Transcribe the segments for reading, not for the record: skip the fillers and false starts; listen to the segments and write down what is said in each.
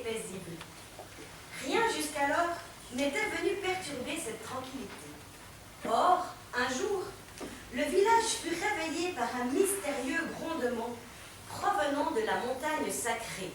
paisible. Rien jusqu'alors n'était venu perturber cette tranquillité. Or, un jour, le village fut réveillé par un mystérieux grondement provenant de la montagne sacrée.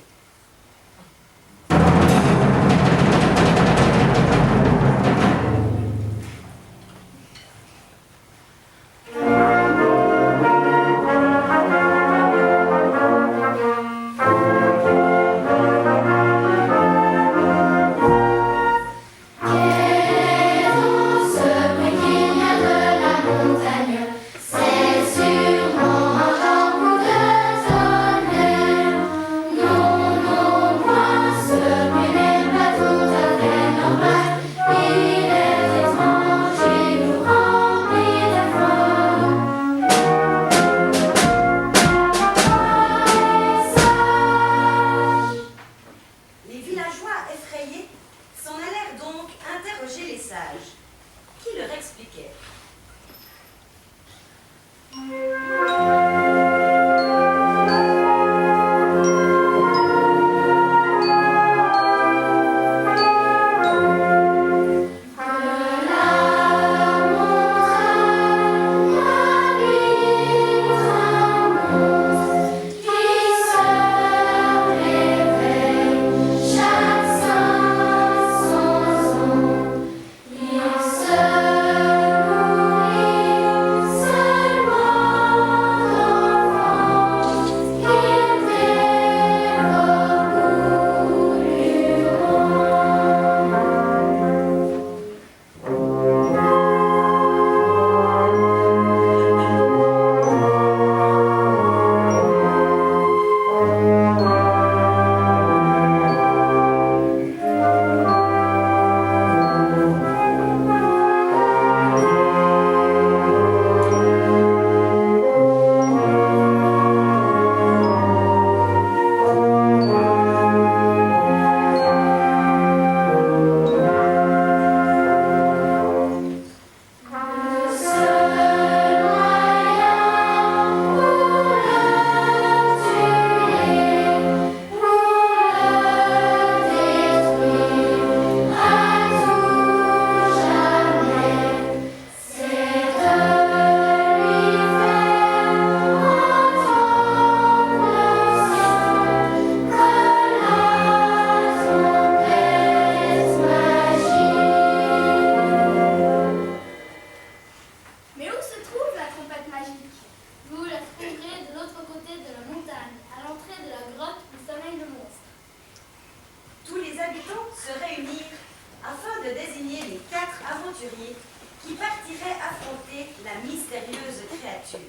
Qui partirait affronter la mystérieuse créature.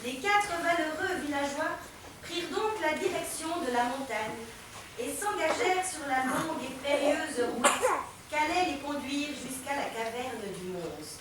Les 4 valeureux villageois prirent donc la direction de la montagne et s'engagèrent sur la longue et périlleuse route qu'allait les conduire jusqu'à la caverne du monstre.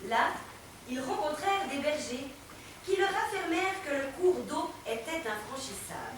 Là, ils rencontrèrent des bergers qui leur affirmèrent que le cours d'eau était infranchissable.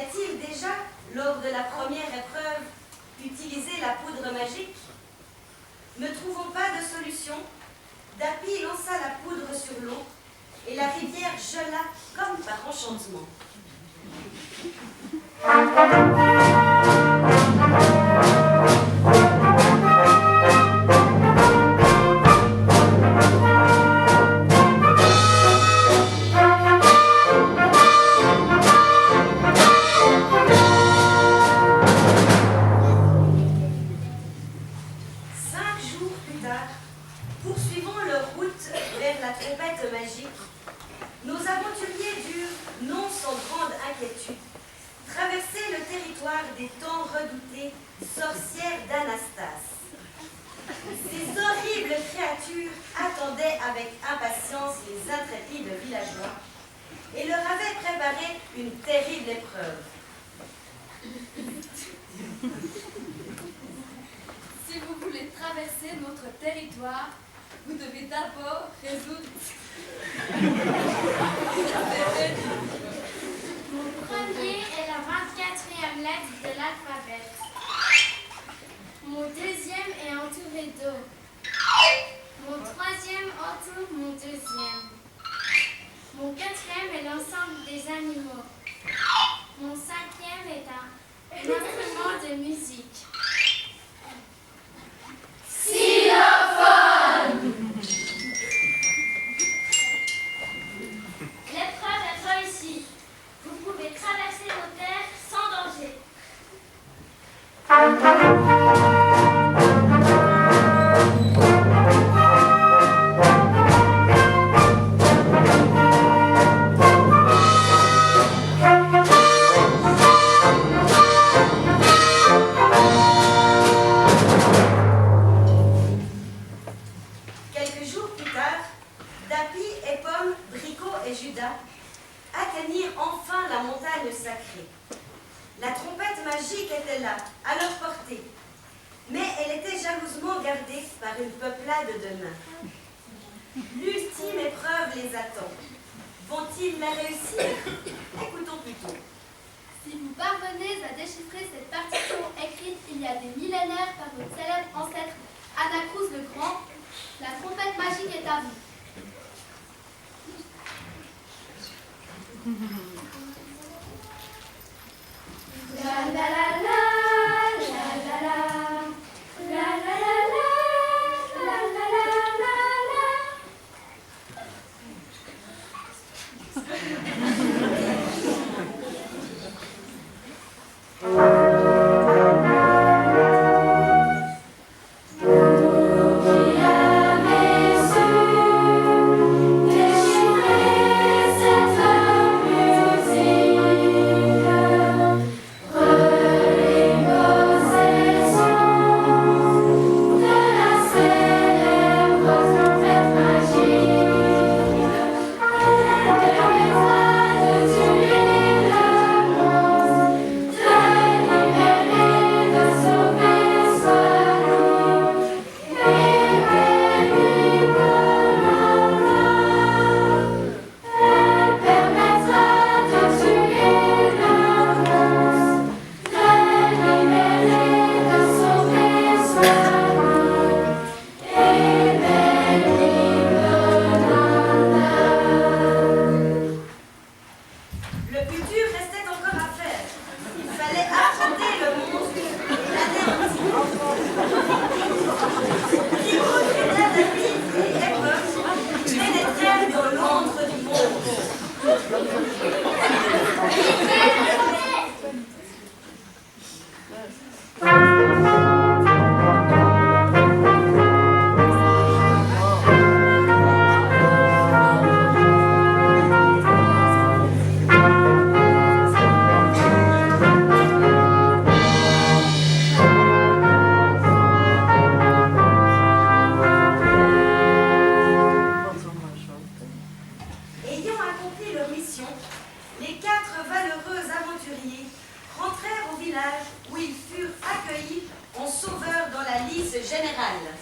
Avait-il déjà, lors de la première épreuve, utilisé la poudre magique? Ne trouvant pas de solution, Dappy lança la poudre sur l'eau et la rivière gela comme par enchantement. Poursuivant leur route vers la trompette magique, nos aventuriers durent, non sans grande inquiétude, traverser le territoire des tant redoutées sorcières d'Anastas. Ces horribles créatures attendaient avec impatience les intrépides villageois et leur avaient préparé une terrible épreuve. Si vous voulez traverser notre territoire, vous devez d'abord résoudre... Mon premier est la 24e lettre de l'alphabet. Mon deuxième est entouré d'eau. Mon troisième entoure mon deuxième. Mon quatrième est l'ensemble des animaux. Mon cinquième est un instrument de musique. L'épreuve est réussie. Vous pouvez traverser nos terres sans danger. Quelques jours plus tard, Dappy et Pomme, Bricot et Judas atteignirent enfin la montagne sacrée. La trompette magique était là, à leur portée, mais elle était jalousement gardée par une peuplade de nains. L'ultime épreuve les attend. Vont-ils la réussir? Écoutons plutôt. Si vous parvenez à déchiffrer cette partition écrite il y a des millénaires par votre célèbre ancêtre Anacrous le Grand, la trompette magique est à vous. La la la la, la la la, la la la la, la la la la. en sauveurs dans la liste générale.